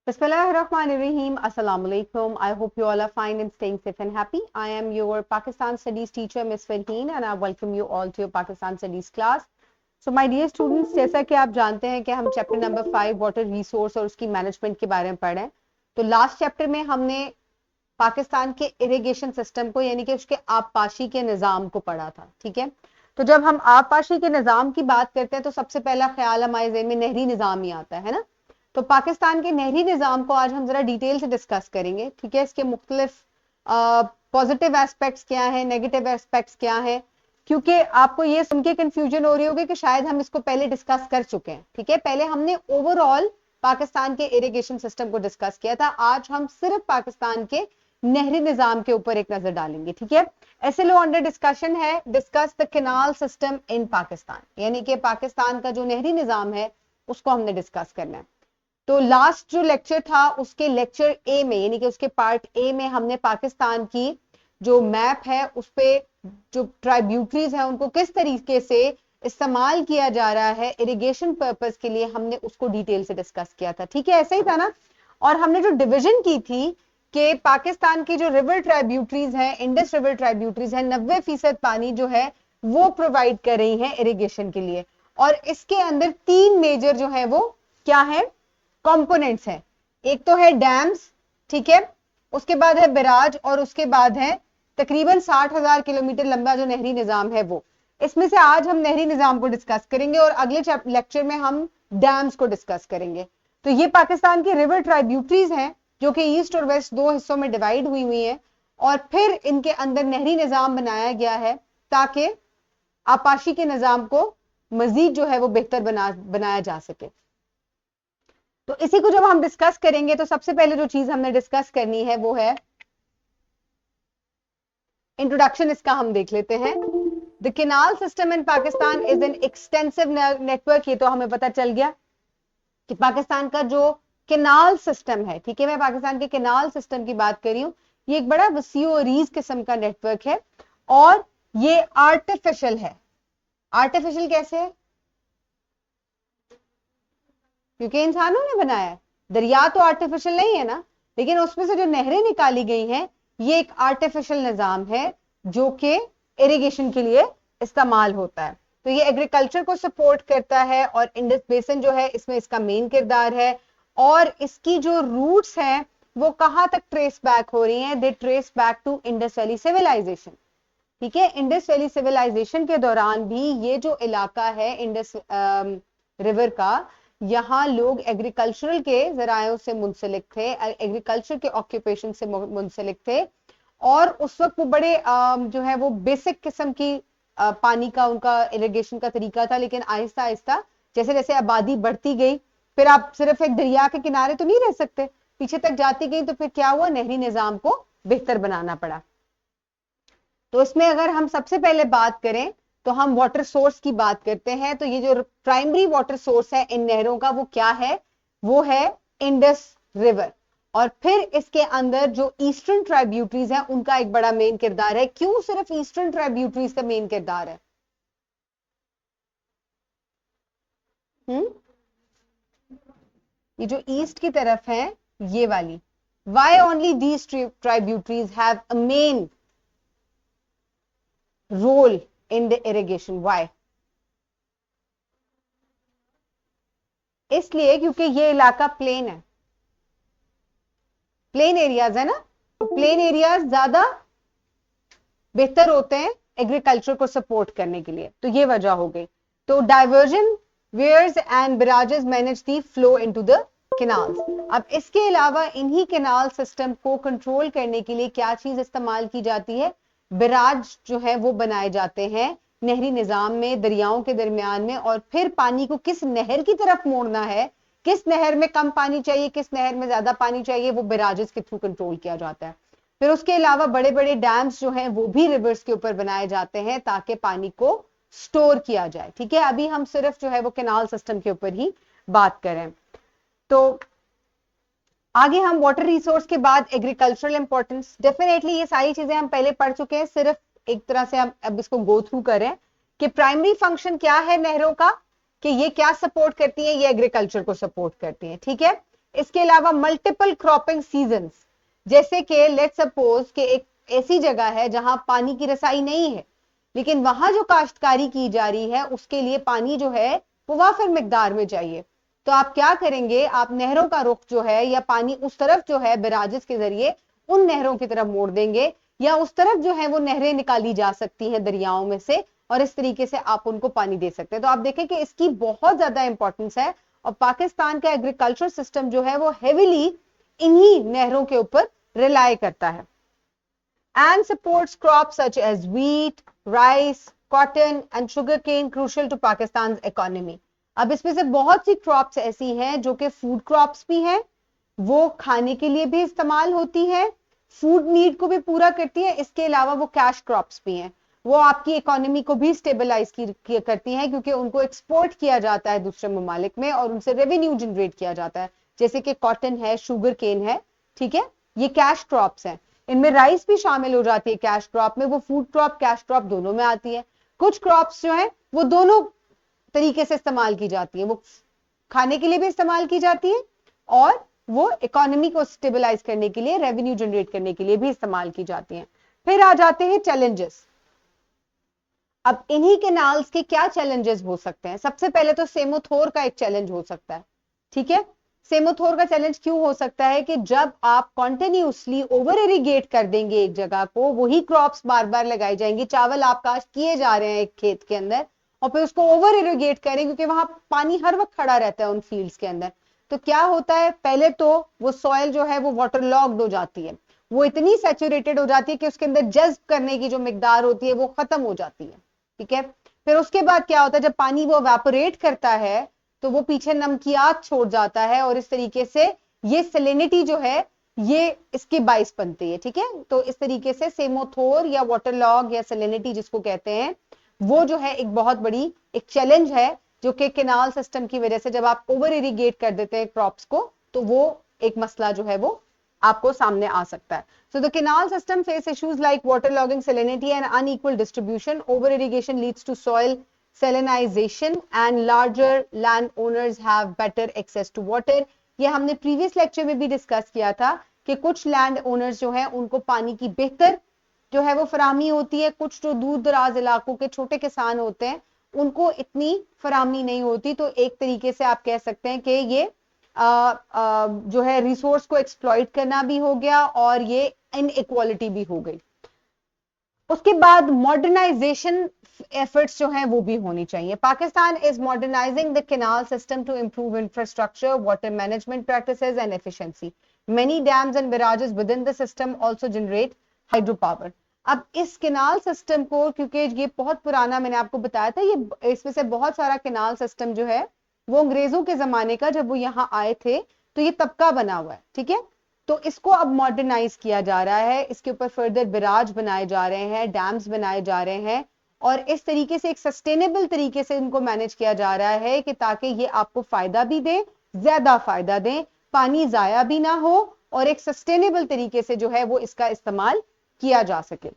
Bismillahirrahmanirrahim. Assalamu alaikum. I hope you all are fine and staying safe and happy. I am your Pakistan Studies teacher, Miss Farheen, and I welcome you all to your Pakistan Studies class. So, my dear students, जैसा कि आप जानते हैं कि हम chapter number 5 water resource और उसकी management के बारे में पढ़ रहे हैं। तो लास्ट चैप्टर में हमने पाकिस्तान के इरिगेशन सिस्टम को यानी कि उसके आबपाशी के निज़ाम को पढ़ा था। ठीक है, तो जब हम आबपाशी के निज़ाम की बात करते हैं तो सबसे पहला ख्याल हमारे ज़हन में नहरी निज़ाम ही आता है ना। तो पाकिस्तान के नहरी निज़ाम को आज हम जरा डिटेल से डिस्कस करेंगे। ठीक है, इसके मुख्तलिफ पॉजिटिव एस्पेक्ट्स क्या हैं, नेगेटिव एस्पेक्ट्स क्या हैं, क्योंकि आपको ये सुन के कंफ्यूजन हो रही होगी कि शायद हम इसको पहले डिस्कस कर चुके हैं। ठीक है, पहले हमने ओवरऑल पाकिस्तान के इरिगेशन सिस्टम को डिस्कस किया था। आज हम सिर्फ पाकिस्तान के नहरी निज़ाम के ऊपर एक नजर डालेंगे। ठीक है, ऐसे लो अंडर डिस्कशन है discuss the canal system in Pakistan, यानी कि पाकिस्तान का जो नहरी निज़ाम है उसको हमने डिस्कस करना है। तो लास्ट जो लेक्चर था उसके लेक्चर ए में यानी कि उसके पार्ट ए में हमने पाकिस्तान की जो मैप है उस पे जो ट्राइब्यूटरीज है उनको किस तरीके से इस्तेमाल किया जा रहा है इरिगेशन पर्पस के लिए, हमने उसको डिटेल से डिस्कस किया था। ठीक है, ऐसा ही था ना। और हमने जो डिवीजन की थी कि पाकिस्तान की जो रिवर ट्राइब्यूटरीज है, इंडस रिवर ट्राइब्यूटरीज है, 90% पानी जो है वो प्रोवाइड कर रही है इरिगेशन के लिए। और इसके अंदर 3 मेजर जो है वो क्या है, कंपोनेंट्स हैं। एक तो है डैम्स, ठीक है, उसके बाद है बैराज और उसके बाद है तकरीबन 60,000 किलोमीटर लंबा जो नहरी निजाम है वो। इसमें से आज हम नहरी निजाम को डिस्कस करेंगे और अगले लेक्चर में हम डैम्स को डिस्कस करेंगे। तो ये पाकिस्तान की रिवर ट्राइब्यूटरीज हैं जो कि ईस्ट और वेस्ट 2 हिस्सों में डिवाइड हुई है और फिर इनके अंदर नहरी निजाम बनाया गया है ताकि आपाशी के निजाम को मजीद जो है वो बेहतर बनाया जा सके। तो इसी को जब हम डिस्कस करेंगे तो सबसे पहले जो चीज हमने डिस्कस करनी है वो है इंट्रोडक्शन। इसका हम देख लेते हैं। The canal system in Pakistan is an extensive network. ये तो हमें पता चल गया कि पाकिस्तान का जो कैनाल सिस्टम है, ठीक है, मैं पाकिस्तान के कैनाल सिस्टम की बात कर रही हूं, ये एक बड़ा वसी और रीज किस्म का नेटवर्क है और ये आर्टिफिशियल है। आर्टिफिशियल कैसे है? क्योंकि इंसानों ने बनाया है। दरिया तो आर्टिफिशियल नहीं है ना, लेकिन उसमें से जो नहरें निकाली गई हैं ये एक आर्टिफिशियल निजाम है जो कि इरिगेशन के लिए इस्तेमाल होता है। तो ये एग्रीकल्चर को सपोर्ट करता है और इंडस बेसिन जो है इसमें इसका मेन किरदार है। और इसकी जो रूट्स हैं वो कहां तक ट्रेस बैक हो रही हैं? They trace back to Indus valley civilisation. ठीक है, इंडस वैली सिविलाइजेशन के दौरान भी ये जो इलाका है इंडस रिवर का, यहाँ लोग एग्रीकल्चरल के जरायों से मुंसलिक थे, एग्रीकल्चर के ऑक्यूपेशन से मुंसलिक थे और उस वक्त वो बड़े जो है वो बेसिक किस्म की पानी का उनका इरिगेशन का तरीका था। लेकिन आहिस्ता आहिस्ता जैसे जैसे आबादी बढ़ती गई, फिर आप सिर्फ एक दरिया के किनारे तो नहीं रह सकते, पीछे तक जाती गई, तो फिर क्या हुआ, नहरी निजाम को बेहतर बनाना पड़ा। तो इसमें अगर हम सबसे पहले बात करें तो हम वाटर सोर्स की बात करते हैं। तो ये जो प्राइमरी वाटर सोर्स है इन नहरों का वो क्या है? वो है इंडस रिवर। और फिर इसके अंदर जो ईस्टर्न ट्राइब्यूटरीज हैं उनका एक बड़ा मेन किरदार है। क्यों सिर्फ ईस्टर्न ट्राइब्यूटरीज का मेन किरदार है? ये जो ईस्ट की तरफ है ये वाली, why only these tributaries have a main role in the irrigation? Why? इसलिए क्योंकि ये इलाका प्लेन है, प्लेन एरियाज है ना, तो प्लेन एरियाज ज्यादा बेहतर होते हैं एग्रीकल्चर को सपोर्ट करने के लिए। तो ये वजह हो गई। तो diversion weirs and barrages manage the flow into the canals. अब इसके अलावा इन्हीं कैनाल सिस्टम को कंट्रोल करने के लिए क्या चीज इस्तेमाल की जाती है? बैराज जो है वो बनाए जाते हैं नहरी निजाम में, दरियाओं के दरमियान में। और फिर पानी को किस नहर की तरफ मोड़ना है, किस नहर में कम पानी चाहिए, किस नहर में ज्यादा पानी चाहिए, वो बैराजेस के थ्रू कंट्रोल किया जाता है। फिर उसके अलावा बड़े बड़े डैम्स जो हैं वो भी रिवर्स के ऊपर बनाए जाते हैं ताकि पानी को स्टोर किया जाए। ठीक है, अभी हम सिर्फ जो है वो कैनाल सिस्टम के ऊपर ही बात करें। तो आगे हम वाटर रिसोर्स के बाद एग्रीकल्चरल इंपॉर्टेंस, डेफिनेटली ये सारी चीजें हम पहले पढ़ चुके हैं, सिर्फ एक तरह से हम अब इसको गो थ्रू करें कि प्राइमरी फंक्शन क्या है नहरों का, कि ये क्या सपोर्ट करती है, ये एग्रीकल्चर को सपोर्ट करती है। ठीक है, इसके अलावा मल्टीपल क्रॉपिंग सीजन्स, जैसे कि लेट्स सपोज कि एक ऐसी जगह है जहां पानी की रसाई नहीं है, लेकिन वहां जो काश्तकारी की जा रही है उसके लिए पानी जो है वो वाफिर मिकदार में चाहिए। तो आप क्या करेंगे, आप नहरों का रुख जो है या पानी उस तरफ जो है बैराजेस के जरिए उन नहरों की तरफ मोड़ देंगे, या उस तरफ जो है वो नहरें निकाली जा सकती हैं दरियाओं में से, और इस तरीके से आप उनको पानी दे सकते हैं। तो आप देखें कि इसकी बहुत ज्यादा इंपॉर्टेंस है, और पाकिस्तान का एग्रीकल्चर सिस्टम जो है वो हेविली इन्हीं नहरों के ऊपर रिलाय करता है। And supports crops such as wheat, rice, cotton and sugar cane crucial to Pakistan economy. अब इसमें से बहुत सी क्रॉप्स ऐसी हैं जो कि फूड क्रॉप्स भी हैं, वो खाने के लिए भी इस्तेमाल होती है, फूड नीड को भी पूरा करती है, इसके अलावा वो कैश क्रॉप्स भी हैं, वो आपकी इकोनॉमी को भी स्टेबलाइज करती हैं, क्योंकि उनको एक्सपोर्ट किया जाता है दूसरे ममालिक में और उनसे रेवेन्यू जनरेट किया जाता है, जैसे कि कॉटन है, शुगर केन है, ठीक है, ये कैश क्रॉप्स हैं। इनमें राइस भी शामिल हो जाती है कैश क्रॉप में, वो फूड क्रॉप कैश क्रॉप दोनों में आती है। कुछ क्रॉप्स जो है वो दोनों तरीके से इस्तेमाल की जाती है, वो खाने के लिए भी इस्तेमाल की जाती है और वो इकोनॉमी को स्टेबलाइज करने के लिए, रेवेन्यू जनरेट करने के लिए भी इस्तेमाल की जाती हैं। फिर आ जाते हैं चैलेंजेस। अब इन्हीं कैनाल्स के क्या चैलेंजेस हो सकते हैं? सबसे पहले तो सेमोथोर का एक चैलेंज हो सकता है, ठीक है। सेमोथोर का चैलेंज क्यों हो सकता है कि जब आप कॉन्टिन्यूसली ओवर इरिगेट कर देंगे एक जगह को, वही क्रॉप्स बार बार लगाई जाएंगी, चावल आप काश्त किए जा रहे हैं एक खेत के अंदर और फिर उसको ओवर इरिगेट करें, क्योंकि वहां पानी हर वक्त खड़ा रहता है उन फील्ड्स के अंदर, तो क्या होता है, पहले तो वो सॉइल जो है वो वाटर लॉक्ड हो जाती है, वो इतनी सैचुरेटेड हो जाती है कि उसके अंदर जज्ब करने की जो मिकदार होती है वो खत्म हो जाती है, ठीक है। फिर उसके बाद क्या होता है, जब पानी वो एवापोरेट करता है तो वो पीछे नमकियात छोड़ जाता है, और इस तरीके से ये सैलिनिटी जो है ये इसके बाइस बनती है, ठीक है। तो इस तरीके से सेमोथोर या वाटर लॉग या सैलिनिटी जिसको कहते हैं, वो जो है एक बहुत बड़ी एक चैलेंज है, जो कि कैनाल सिस्टम की वजह से जब आप ओवर इरिगेट कर देते हैं क्रॉप्स को, तो वो एक मसला जो है वो आपको सामने आ सकता है। So the canal system face issues like waterlogging, salinity and unequal distribution. Over irrigation leads to soil salinization and larger landowners have better access to water. ये हमने प्रीवियस लेक्चर में भी डिस्कस किया था कि कुछ लैंड ओनर्स जो है उनको पानी की बेहतर जो है वो फराहमी होती है, कुछ जो दूर दराज इलाकों के छोटे किसान होते हैं उनको इतनी फराहमी नहीं होती। तो एक तरीके से आप कह सकते हैं कि ये जो है रिसोर्स को एक्सप्लॉइट करना भी हो गया और ये इनइक्वालिटी भी हो गई। उसके बाद मॉडर्नाइजेशन एफर्ट्स जो हैं वो भी होनी चाहिए। Pakistan is modernising the canal system to improve infrastructure, water management practices and efficiency. Many dams and barrages within the system also generate hydro power. अब इस कैनाल सिस्टम को, क्योंकि ये बहुत पुराना, मैंने आपको बताया था, ये इसमें से बहुत सारा कैनाल सिस्टम जो है वो अंग्रेजों के जमाने का, जब वो यहाँ आए थे तो ये तबका बना हुआ है, ठीक है। तो इसको अब मॉडर्नाइज किया जा रहा है, इसके ऊपर फर्दर बैराज बनाए जा रहे हैं, डैम्स बनाए जा रहे हैं, और इस तरीके से एक सस्टेनेबल तरीके से इनको मैनेज किया जा रहा है कि ताकि ये आपको फायदा भी दे, ज्यादा फायदा दें, पानी जाया भी ना हो, और एक सस्टेनेबल तरीके से जो है वो इसका इस्तेमाल किया जा सके।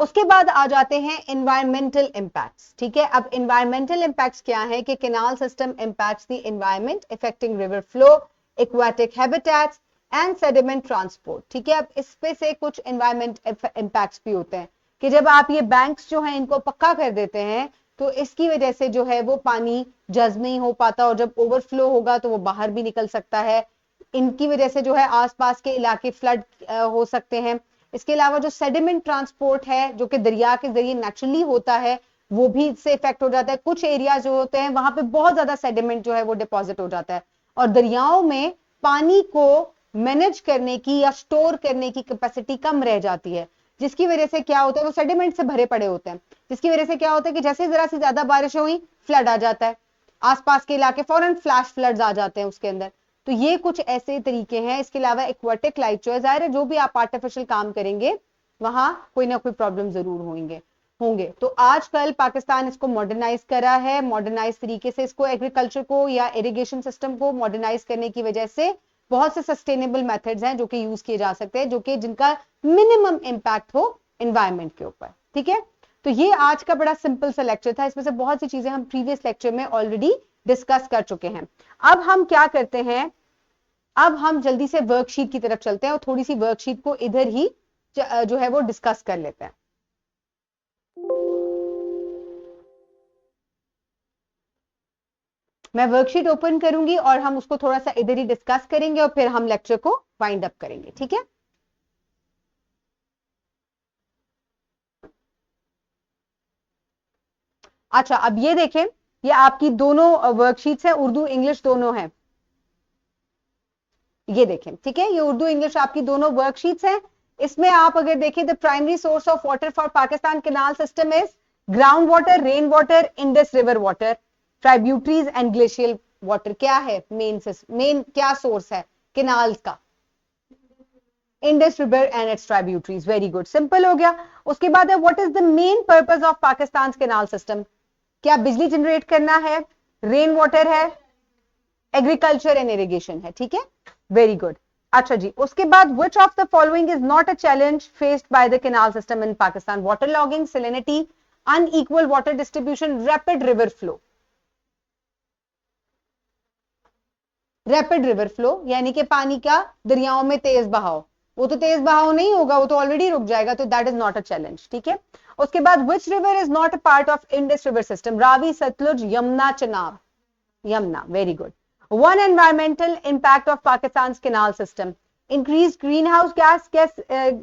उसके बाद आ जाते हैं एनवायरमेंटल इंपैक्ट्स, ठीक है। अब एनवायरमेंटल इंपैक्ट्स क्या है कि canal system impacts the environment affecting river flow, aquatic habitats and sediment transport, ठीक है। अब इस पे से कुछ एनवायरमेंट इंपैक्ट्स भी होते हैं कि जब आप ये बैंक्स जो हैं इनको पक्का कर देते हैं तो इसकी वजह से जो है वो पानी जज्ब नहीं हो पाता, और जब ओवरफ्लो होगा तो वो बाहर भी निकल सकता है, इनकी वजह से जो है आसपास के इलाके फ्लड हो सकते हैं। इसके अलावा जो सेडिमेंट ट्रांसपोर्ट है जो कि दरिया के जरिए नेचुरली होता है, वो भी इससे इफेक्ट हो जाता है। कुछ एरिया जो होते हैं वहां पे बहुत ज्यादा सेडिमेंट जो है वो डिपॉजिट हो जाता है, और दरियाओं में पानी को मैनेज करने की या स्टोर करने की कैपेसिटी कम रह जाती है, जिसकी वजह से क्या होता है, वो सेडिमेंट से भरे पड़े होते हैं, जिसकी वजह से क्या होता है कि जैसे जरा सी ज्यादा बारिश हुई फ्लड आ जाता है, आसपास के इलाके फौरन फ्लैश फ्लड्स आ जाते हैं उसके अंदर। तो ये कुछ ऐसे तरीके हैं। इसके अलावा एक्वाटिक लाइफ जो है, जाहिर है जो भी आप आर्टिफिशियल काम करेंगे वहां कोई ना कोई प्रॉब्लम जरूर होंगे। तो आजकल पाकिस्तान इसको मॉडर्नाइज करा है, मॉडर्नाइज तरीके से इसको एग्रीकल्चर को या इरिगेशन सिस्टम को मॉडर्नाइज करने की वजह से बहुत से सस्टेनेबल मेथड्स हैं जो कि यूज किए जा सकते हैं, जो कि जिनका मिनिमम इंपैक्ट हो एनवायरमेंट के ऊपर, ठीक है। तो ये आज का बड़ा सिंपल सा लेक्चर था, इसमें से बहुत सी चीजें हम प्रीवियस लेक्चर में ऑलरेडी डिस्कस कर चुके हैं। अब हम क्या करते हैं अब हम जल्दी से वर्कशीट की तरफ चलते हैं और थोड़ी सी वर्कशीट को इधर ही जो है वो डिस्कस कर लेते हैं। मैं वर्कशीट ओपन करूंगी और हम उसको थोड़ा सा इधर ही डिस्कस करेंगे और फिर हम लेक्चर को वाइंड अप करेंगे, ठीक है। अच्छा, अब ये देखें, ये आपकी दोनों वर्कशीट्स हैं, उर्दू इंग्लिश दोनों हैं। ये देखें, ठीक है, ये उर्दू इंग्लिश आपकी दोनों वर्कशीट्स हैं। इसमें आप अगर देखें, the primary source of water for Pakistan canal system is ground water, rain water, Indus river water, tributaries and glacial water. क्या है मेन क्या सोर्स है कैनाल्स का? Indus river and it's tributaries. Very good, simple हो गया। उसके बाद है what is the main purpose of Pakistan canal system? क्या बिजली जनरेट करना है, रेन वाटर है, एग्रीकल्चर एंड इरिगेशन है, ठीक है, वेरी गुड। अच्छा जी, उसके बाद which of the following is not a challenge faced by the canal system in Pakistan? Water logging, salinity, unequal water distribution, rapid river flow। Rapid river flow यानी कि पानी का दरियाओं में तेज बहाव, वो तो तेज बहाव नहीं होगा, वो तो ऑलरेडी रुक जाएगा, तो that is not a challenge, ठीक है। उसके बाद which river is not a part of Indus river system? Ravi, Sutlej, Yamuna, Chenab. Yamuna, very good. One environmental impact of Pakistan canal system: increased greenhouse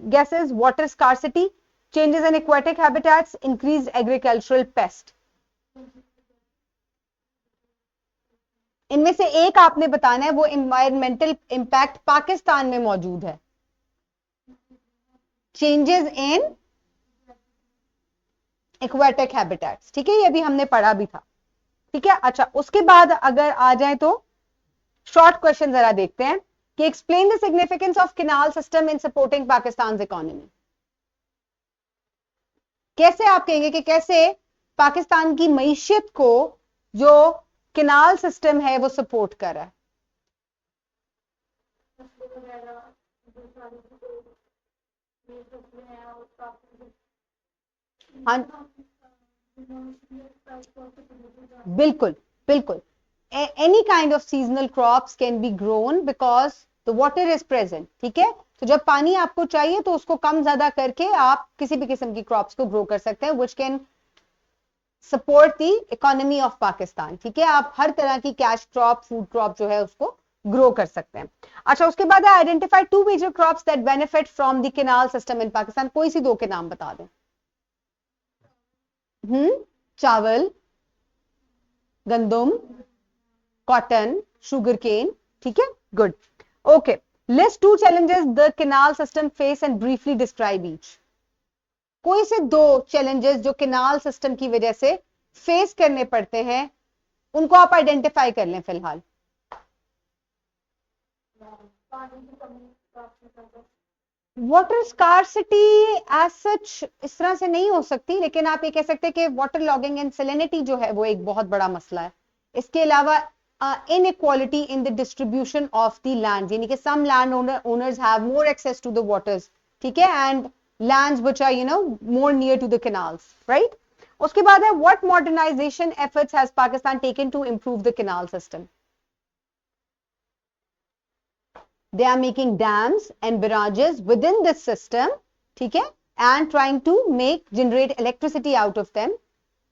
gases, water scarcity, changes in aquatic habitats, increased agricultural pest। इनमें से एक आपने बताना है वो एनवायरमेंटल इंपैक्ट पाकिस्तान में मौजूद है। चेंजेस इन एक्वेटिक हैबिटेट्स, ठीक है, ये भी हमने पढ़ा भी था, ठीक है। अच्छा, उसके बाद अगर आ जाए तो शॉर्ट क्वेश्चन जरा देखते हैं कि explain the significance of canal system in supporting Pakistan economy. कैसे आप कहेंगे कि कैसे पाकिस्तान की मईशत को जो कैनाल सिस्टम है वो सपोर्ट कर रहा है? हाँ, बिल्कुल बिल्कुल। Any kind of seasonal crops can be grown because the water is present, ठीक है। तो जब पानी आपको चाहिए तो उसको कम ज्यादा करके आप किसी भी किस्म की क्रॉप्स को ग्रो कर सकते हैं, which can support the economy of Pakistan, ठीक है। आप हर तरह की कैश क्रॉप, फूड क्रॉप जो है उसको ग्रो कर सकते हैं। अच्छा, उसके बाद identify two major crops that benefit from the canal system in Pakistan. कोई सी दो के नाम बता दें। चावल, गंदम, कॉटन, शुगर केन, ठीक है, good. Okay, list two challenges the canal system face and briefly describe each. कोई से दो चैलेंजेस जो कैनाल सिस्टम की वजह से फेस करने पड़ते हैं, उनको आप आइडेंटिफाई कर लें फिलहाल। वाटर स्कार्सिटी एज सच इस तरह से नहीं हो सकती, लेकिन आप ये कह सकते हैं कि वाटर लॉगिंग एंड सैलिनिटी जो है वो एक बहुत बड़ा मसला है। इसके अलावा inequality in the distribution of the land, यानी कि some land owners have more access to the waters, ठीक है, and lands which are more near to the canals, right. उसके बाद है what modernization efforts has Pakistan taken to improve the canal system? They are making dams and barrages within this system, ठीक है, and trying to generate electricity out of them,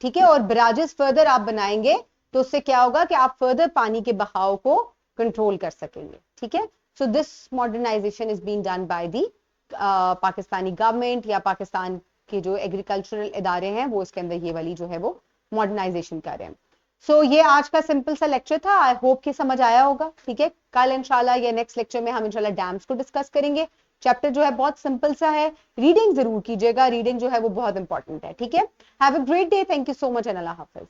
ठीक है। और barrages further आप बनाएंगे तो उससे क्या होगा कि आप further पानी के बहाव को कंट्रोल कर सकेंगे, ठीक है। So this modernization is being done by the Pakistani government या पाकिस्तान के जो एग्रीकल्चरल इदारे हैं वो इसके अंदर ये वाली जो है वो मॉडर्नाइजेशन कर रहे हैं। सो ये आज का सिंपल सा लेक्चर था, आई होप कि समझ आया होगा, ठीक है। कल इंशाल्लाह या नेक्स्ट लेक्चर में हम इंशाल्लाह डैम्स को डिस्कस करेंगे। चैप्टर जो है बहुत सिंपल सा है, रीडिंग जरूर कीजिएगा, रीडिंग जो है वो बहुत इंपॉर्टेंट है, ठीक है। Have a great day, thank you so much and Allah Hafiz.